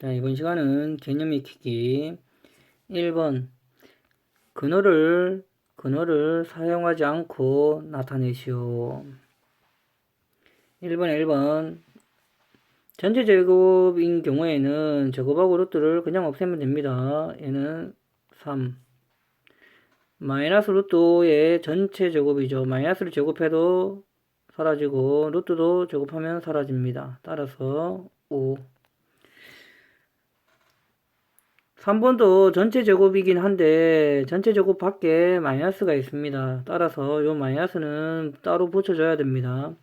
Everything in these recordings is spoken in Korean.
자, 이번 시간은 개념 익히기 1번 근호를 사용하지 않고 나타내시오. 1번에 1번 전체 제곱인 경우에는 제곱하고 루트를 그냥 없애면 됩니다. 얘는 3 마이너스 루트의 전체 제곱이죠. 마이너스를 제곱해도 사라지고 루트도 제곱하면 사라집니다. 따라서 5 3번도 전체 제곱이긴 한데 전체 제곱 밖에 마이너스가 있습니다. 따라서 요 마이너스는 따로 붙여줘야 됩니다.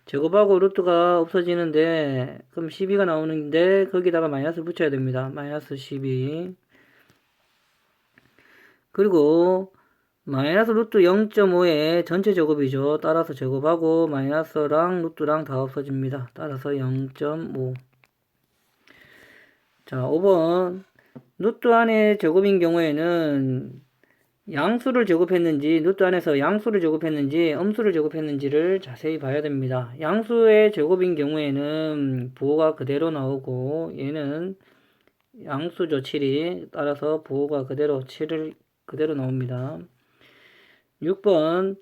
제곱하고 루트가 없어지는데 그럼 12가 나오는데 거기다가 마이너스 붙여야 됩니다. 마이너스 12 그리고 마이너스 루트 0.5의 전체 제곱이죠. 따라서 제곱하고 마이너스랑 루트랑 다 없어집니다. 따라서 0.5 자 5번 루트 안에 제곱인 경우에는 양수를 제곱했는지 루트 안에서 양수를 제곱했는지 음수를 제곱했는지를 자세히 봐야 됩니다. 양수의 제곱인 경우에는 부호가 그대로 나오고 얘는 양수죠 7이 따라서 부호가 그대로 7을 그대로 나옵니다. 6번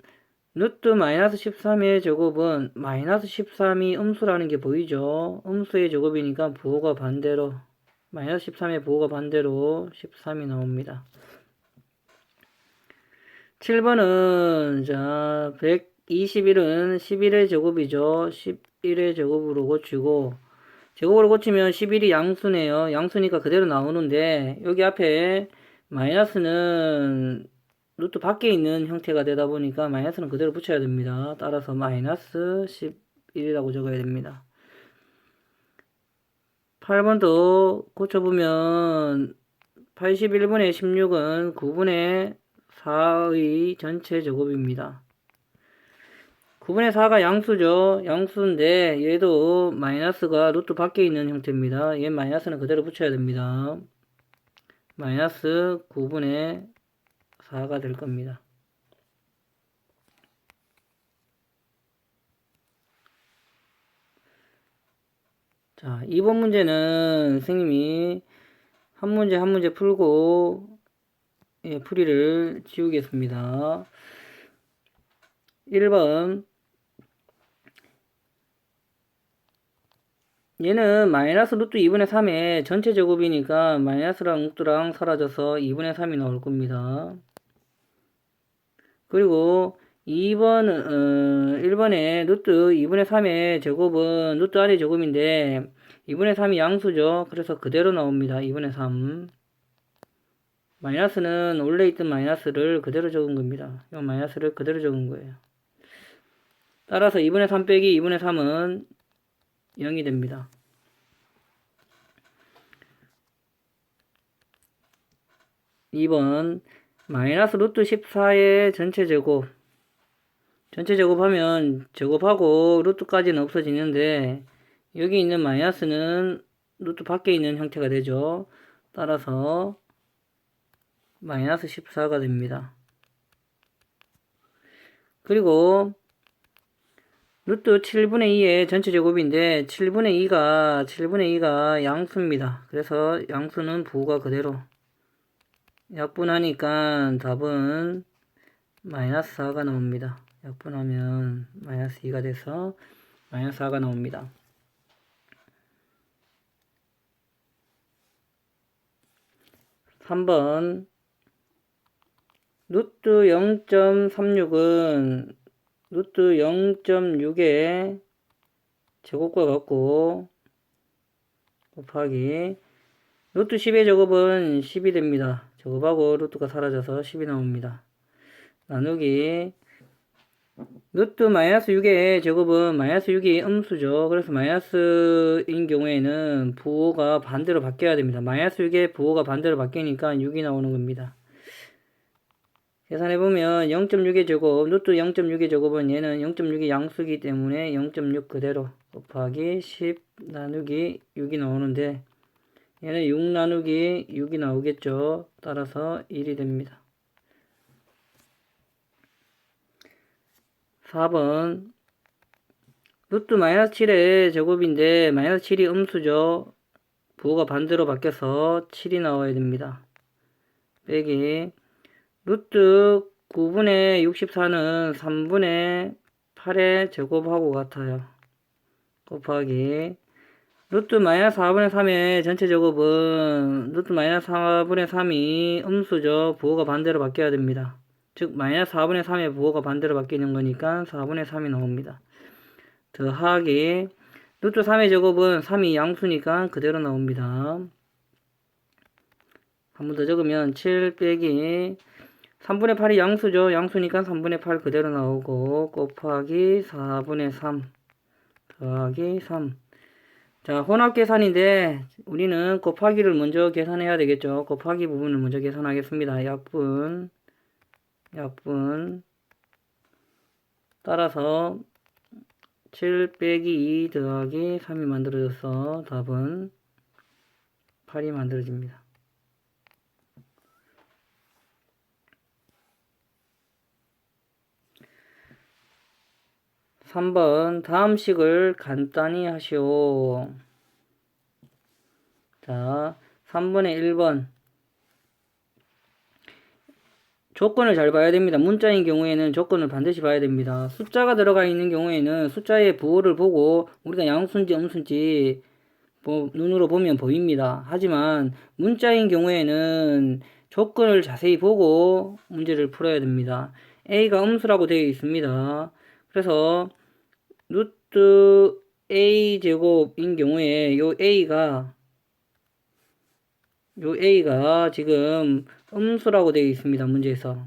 루트 마이너스 13의 제곱은 마이너스 13이 음수라는 게 보이죠. 음수의 제곱이니까 부호가 반대로 마이너스 13의 부호가 반대로 13이 나옵니다. 7번은 자 121은 11의 제곱이죠. 11의 제곱으로 고치고 제곱으로 고치면 11이 양수네요. 양수니까 그대로 나오는데 여기 앞에 마이너스는 루트 밖에 있는 형태가 되다 보니까 마이너스는 그대로 붙여야 됩니다. 따라서 마이너스 11이라고 적어야 됩니다. 8번도 고쳐보면 81분의 16은 9분의 4의 전체 제곱입니다. 9분의 4가 양수죠. 양수인데 얘도 마이너스가 루트 밖에 있는 형태입니다. 얘 마이너스는 그대로 붙여야 됩니다. 마이너스 9분의 4가 될 겁니다. 자, 2번 문제는 선생님이 한 문제 풀고 풀이를 지우겠습니다. 1번 얘는 마이너스 루트 2분의 3의 전체 제곱이니까 마이너스랑 루트랑 사라져서 2분의 3이 나올 겁니다. 그리고 1번에 루트 2분의 3의 제곱은 루트 안의 제곱인데 2분의 3이 양수죠. 그래서 그대로 나옵니다. 2분의 3 마이너스는 원래 있던 마이너스를 그대로 적은 겁니다. 이 마이너스를 그대로 적은 거예요. 따라서 2분의 3 빼기 2분의 3은 0이 됩니다. 2번 마이너스 루트 14의 전체 제곱 전체 제곱하면 제곱하고 루트까지는 없어지는데 여기 있는 마이너스는 루트 밖에 있는 형태가 되죠. 따라서 마이너스 14가 됩니다. 그리고 루트 7분의 2의 전체 제곱인데 7분의 2가 양수입니다. 그래서 양수는 부호가 그대로 약분하니까 답은 마이너스 4가 나옵니다. 약분하면 마이너스 2가 돼서 마이너스 4가 나옵니다. 3번 루트 0.36은 루트 0.6의 제곱과 같고 곱하기 루트 10의 제곱은 10이 됩니다. 제곱하고 루트가 사라져서 10이 나옵니다. 나누기 루트 마이너스 6의 제곱은 마이너스 6이 음수죠. 그래서 마이너스인 경우에는 부호가 반대로 바뀌어야 됩니다. 마이너스 6의 부호가 반대로 바뀌니까 6이 나오는 겁니다. 계산해보면 0.6의 제곱, 루트 0.6의 제곱은 얘는 0.6이 양수이기 때문에 0.6 그대로 곱하기 10 나누기 6이 나오는데 얘는 6 나누기 6이 나오겠죠. 따라서 1이 됩니다. 4번 루트 마이너스 7의 제곱인데 마이너스 7이 음수죠. 부호가 반대로 바뀌어서 7이 나와야 됩니다. 빼기 루트 9분의 64는 3분의 8의 제곱하고 같아요. 곱하기 루트 마이너스 4분의 3의 전체 제곱은 루트 마이너스 4분의 3이 음수죠. 부호가 반대로 바뀌어야 됩니다. 즉 마이너스 4분의 3의 부호가 반대로 바뀌는 거니까 4분의 3이 나옵니다. 더하기 루트 3의 제곱은 3이 양수니까 그대로 나옵니다. 한 번 더 적으면 7 빼기 3분의 8이 양수죠. 양수니까 3분의 8 그대로 나오고 곱하기 4분의 3 더하기 3. 자, 혼합 계산인데 우리는 곱하기를 먼저 계산해야 되겠죠. 곱하기 부분을 먼저 계산하겠습니다. 약분 따라서 7 빼기 2 더하기 3이 만들어져서 답은 8이 만들어집니다. (3번) 다음 식을 간단히 하시오. 자, 3번의 1번 조건을 잘 봐야 됩니다. 문자인 경우에는 조건을 반드시 봐야 됩니다. 숫자가 들어가 있는 경우에는 숫자의 부호를 보고 우리가 양수인지 음수인지 눈으로 보면 보입니다. 하지만 문자인 경우에는 조건을 자세히 보고 문제를 풀어야 됩니다. a가 음수라고 되어 있습니다. 그래서 루트 a 제곱인 경우에 요 a가 지금 음수라고 되어 있습니다. 문제에서.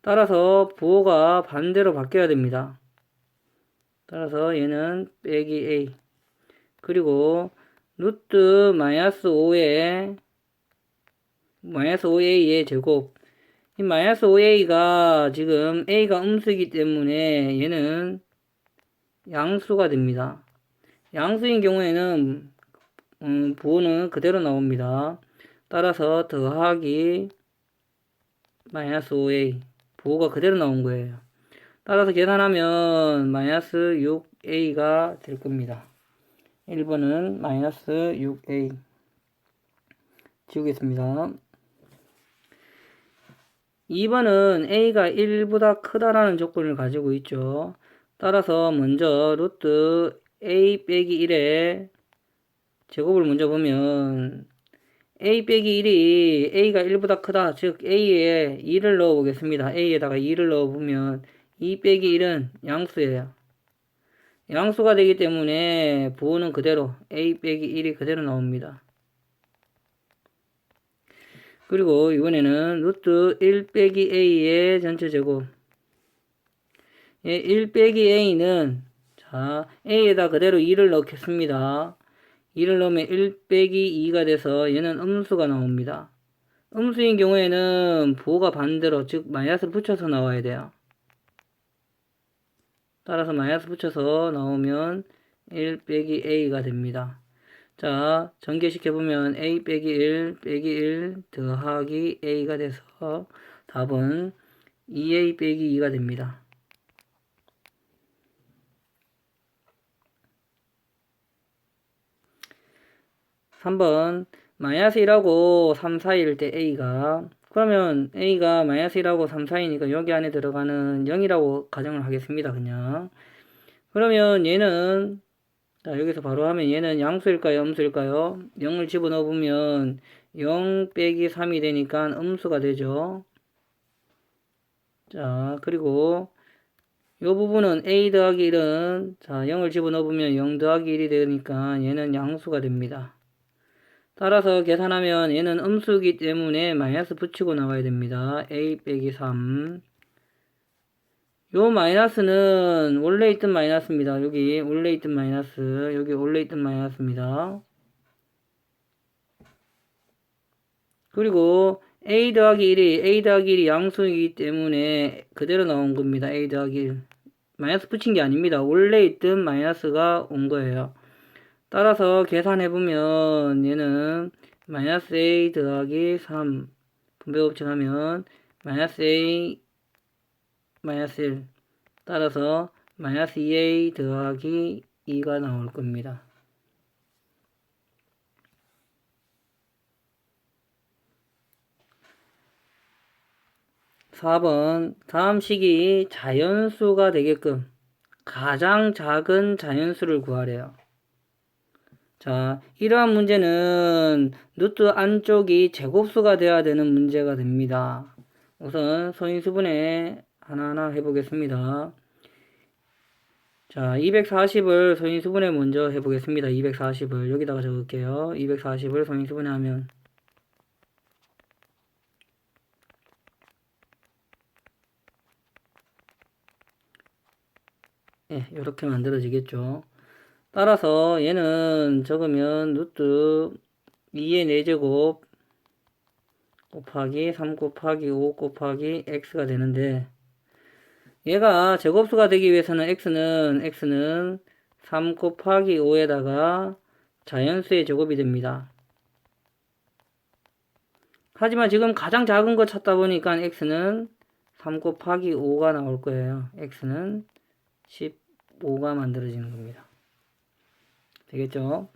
따라서 부호가 반대로 바뀌어야 됩니다. 따라서 얘는 빼기 a. 그리고 루트 마이너스 5의 마이너스 5a의 제곱. 이 마이너스 5a가 지금 a가 음수이기 때문에 얘는 양수가 됩니다. 양수인 경우에는 부호는 그대로 나옵니다. 따라서 더하기 마이너스 5a 부호가 그대로 나온 거예요. 따라서 계산하면 마이너스 6a가 될 겁니다. 1번은 마이너스 6a 지우겠습니다. 2번은 a가 1보다 크다라는 조건을 가지고 있죠. 따라서 먼저 루트 a 빼기 1의 제곱을 먼저 보면 a 빼기 1이 a가 1보다 크다. 즉 a에 2를 넣어 보겠습니다. a에다가 2를 넣어 보면 2 빼기 1은 양수예요. 양수가 되기 때문에 부호는 그대로 a 빼기 1이 그대로 나옵니다. 그리고 이번에는 루트 1 빼기 a의 전체 제곱. 1 빼기 a는 자 a에다 그대로 2를 넣겠습니다. 2를 넣으면 1 빼기 2가 돼서 얘는 음수가 나옵니다. 음수인 경우에는 부호가 반대로 즉 마이너스 붙여서 나와야 돼요. 따라서 마이너스 붙여서 나오면 1 빼기 a가 됩니다. 자, 전개시켜보면 a 빼기 1 빼기 1 더하기 a가 돼서 답은 2a 빼기 2가 됩니다. (3번) 마이너스 1하고 3 사이일 때 a가 그러면 a가 마이너스 1하고 3 사이니까 여기 안에 들어가는 0이라고 가정을 하겠습니다. 그냥 그러면 얘는 자, 여기서 바로 하면 얘는 양수일까요? 음수일까요? 0을 집어넣어 보면 0 빼기 3이 되니까 음수가 되죠. 자, 그리고 요 부분은 a 더하기 1은 자 0을 집어넣어 보면 0 더하기 1이 되니까 얘는 양수가 됩니다. 따라서 계산하면 얘는 음수이기 때문에 마이너스 붙이고 나와야 됩니다. a 빼기 3. 요 마이너스는 원래 있던 마이너스입니다. 여기 원래 있던 마이너스, 여기 원래 있던 마이너스입니다. 그리고 a 더하기 1이 양수이기 때문에 그대로 나온 겁니다. a 더하기 1. 마이너스 붙인 게 아닙니다. 원래 있던 마이너스가 온 거예요. 따라서 계산해보면 얘는 마이너스 a 더하기 3 분배법칙하면 마이너스 a 마이너스 1 따라서 마이너스 2a 더하기 2가 나올 겁니다. 4번 다음 식이 자연수가 되게끔 가장 작은 자연수를 구하래요. 자, 이러한 문제는 루트 안쪽이 제곱수가 되어야 되는 문제가 됩니다. 우선 소인수분해 하나하나 해보겠습니다. 자, 240을 소인수분해 먼저 해보겠습니다. 240을 여기다가 적을게요. 240을 소인수분해 하면 이렇게 만들어지겠죠. 따라서 얘는 적으면 루트 2의 4제곱 곱하기 3 곱하기 5 곱하기 x가 되는데, 얘가 제곱수가 되기 위해서는 x는 3 곱하기 5에다가 자연수의 제곱이 됩니다. 하지만 지금 가장 작은 거 찾다 보니까 x는 3 곱하기 5가 나올 거예요. x는 15가 만들어지는 겁니다. 되겠죠?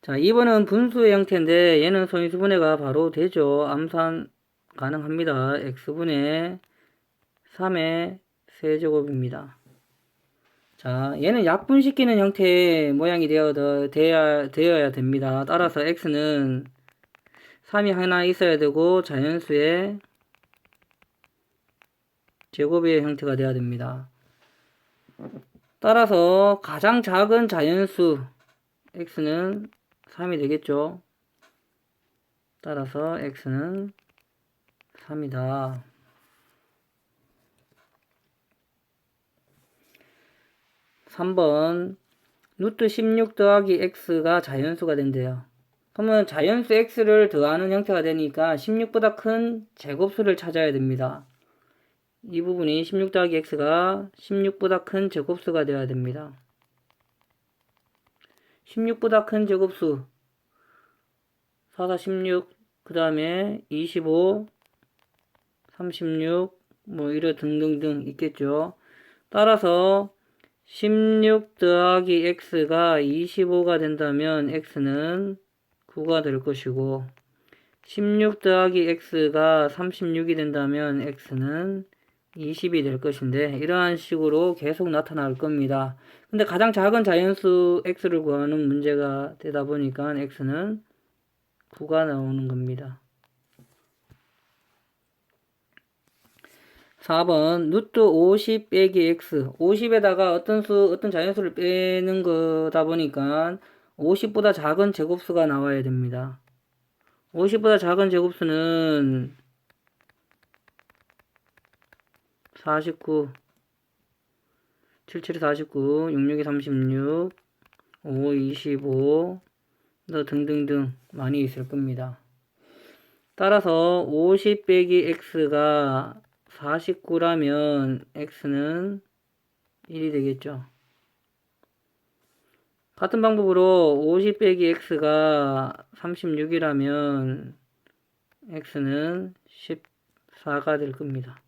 자, 2번은 분수의 형태인데 얘는 소인수분해가 바로 되죠. 암산 가능합니다. x분의 3의 세제곱입니다. 자, 얘는 약분시키는 형태의 모양이 되어야 됩니다. 따라서 x는 3이 하나 있어야 되고 자연수의 제곱의 형태가 되어야 됩니다. 따라서 가장 작은 자연수 x는 3이 되겠죠. 따라서 x는 3이다. 3번 루트 16 더하기 x가 자연수가 된대요. 그러면 자연수 x를 더하는 형태가 되니까 16보다 큰 제곱수를 찾아야 됩니다. 이 부분이 16 더하기 x가 16보다 큰 제곱수가 되어야 됩니다. 16보다 큰 제곱수 4, 4, 16, 그 다음에 25, 36, 뭐 이래 등등등 있겠죠. 따라서 16 더하기 x가 25가 된다면 x는 9가 될 것이고, 16 더하기 x가 36이 된다면 x는 20이 될 것인데, 이러한 식으로 계속 나타날 겁니다. 근데 가장 작은 자연수 x를 구하는 문제가 되다 보니까 x는 9가 나오는 겁니다. 4번 루트 50 빼기 x, 50에다가 어떤 자연수를 빼는 거다 보니까 50보다 작은 제곱수가 나와야 됩니다. 50보다 작은 제곱수는 49, 77이 49, 66이 36, 5, 25, 더 등등등 많이 있을 겁니다. 따라서 50 빼기 x가 49라면 x는 1이 되겠죠. 같은 방법으로 50 빼기 x가 36이라면 x는 14가 될 겁니다.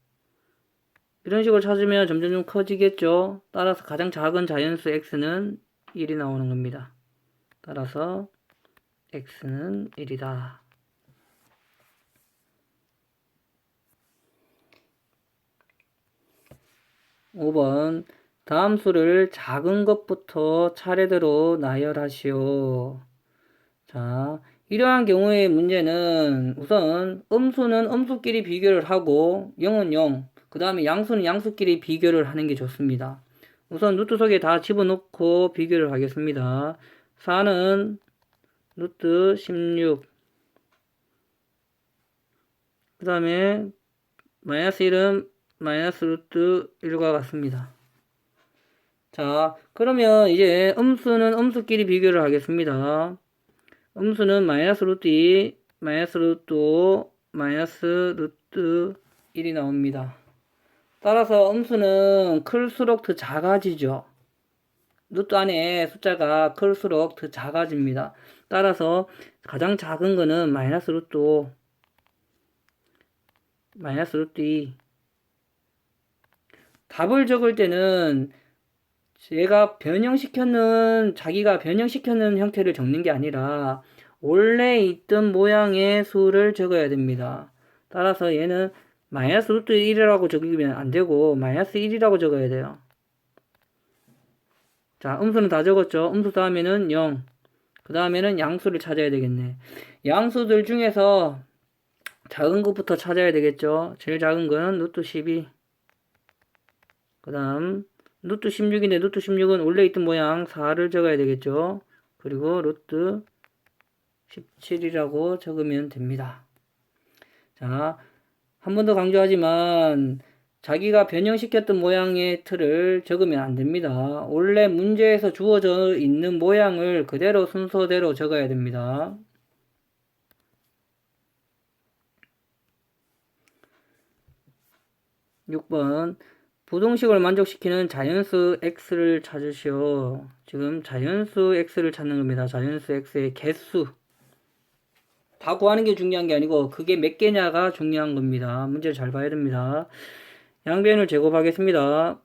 이런 식으로 찾으면 점점 좀 커지겠죠. 따라서 가장 작은 자연수 x는 1이 나오는 겁니다. 따라서 x는 1이다. 5번 다음 수를 작은 것부터 차례대로 나열하시오. 자, 이러한 경우의 문제는 우선 음수는 음수끼리 비교를 하고 0은 0, 그 다음에 양수는 양수끼리 비교를 하는 게 좋습니다. 우선 루트 속에 다 집어넣고 비교를 하겠습니다. 4는 루트 16, 그 다음에 마이너스 1은 마이너스 루트 1과 같습니다. 자, 그러면 이제 음수는 음수끼리 비교를 하겠습니다. 음수는 마이너스 루트 2, 마이너스 루트 5, 마이너스 루트 1이 나옵니다. 따라서 음수는 클수록 더 작아지죠. 루트 안에 숫자가 클수록 더 작아집니다. 따라서 가장 작은 거는 마이너스 루트 5, 마이너스 루트 2. 답을 적을 때는 자기가 변형시켰는 형태를 적는 게 아니라 원래 있던 모양의 수를 적어야 됩니다. 따라서 얘는 마이너스 루트 1이라고 적으면 안 되고 마이너스 1이라고 적어야 돼요. 자, 음수는 다 적었죠. 음수 다음에는 0. 그 다음에는 양수를 찾아야 되겠네. 양수들 중에서 작은 것부터 찾아야 되겠죠. 제일 작은 건 루트 12. 그 다음 루트 16인데 루트 16은 원래 있던 모양 4를 적어야 되겠죠. 그리고 루트 17이라고 적으면 됩니다. 자, 한 번 더 강조하지만 자기가 변형시켰던 모양의 틀을 적으면 안 됩니다. 원래 문제에서 주어져 있는 모양을 그대로 순서대로 적어야 됩니다. 6번 부동식을 만족시키는 자연수 x를 찾으시오. 지금 자연수 x를 찾는 겁니다. 자연수 x의 개수. 다 구하는 게 중요한 게 아니고 그게 몇 개냐가 중요한 겁니다. 문제를 잘 봐야 됩니다. 양변을 제곱하겠습니다.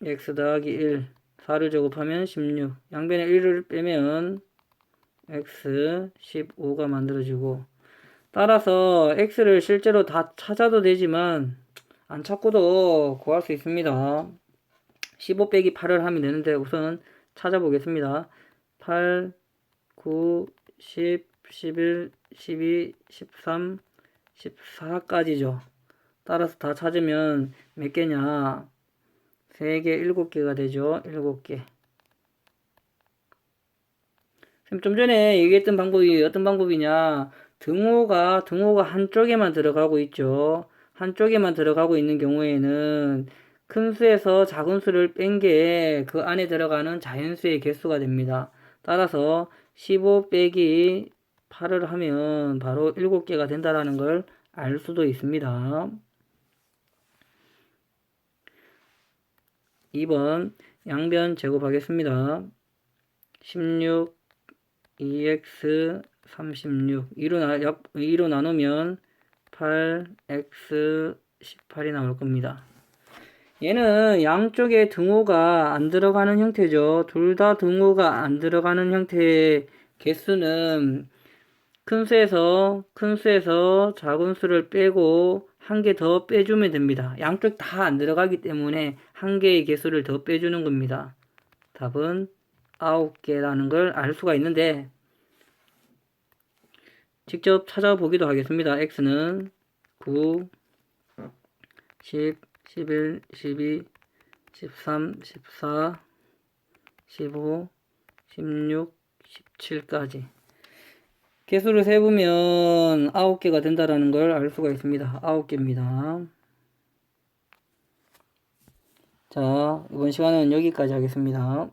x 더하기 1 4를 제곱하면 16 양변에 1을 빼면 x 15가 만들어지고 따라서 x를 실제로 다 찾아도 되지만 안 찾고도 구할 수 있습니다. 15 빼기 8을 하면 되는데 우선 찾아보겠습니다. 8, 9, 10, 11, 12, 13, 14까지죠. 따라서 다 찾으면 몇 개냐? 3개, 7개가 되죠. 7개. 좀 전에 얘기했던 방법이 어떤 방법이냐? 등호가 한쪽에만 들어가고 있죠. 한쪽에만 들어가고 있는 경우에는 큰 수에서 작은 수를 뺀 게 그 안에 들어가는 자연수의 개수가 됩니다. 따라서 15 빼기 8을 하면 바로 7개가 된다라는 걸 알 수도 있습니다. 2번 양변 제곱하겠습니다. 16 2x 36 2로 나누면 8x 18이 나올 겁니다. 얘는 양쪽에 등호가 안 들어가는 형태죠. 둘 다 등호가 안 들어가는 형태의 개수는 큰 수에서 작은 수를 빼고 한 개 더 빼주면 됩니다. 양쪽 다 안 들어가기 때문에 한 개의 개수를 더 빼주는 겁니다. 답은 9개라는 걸 알 수가 있는데 직접 찾아보기도 하겠습니다. x는 9, 10, 11, 12, 13, 14, 15, 16, 17까지 개수를 세보면 9개가 된다라는 걸 알 수가 있습니다. 9개입니다. 자, 이번 시간은 여기까지 하겠습니다.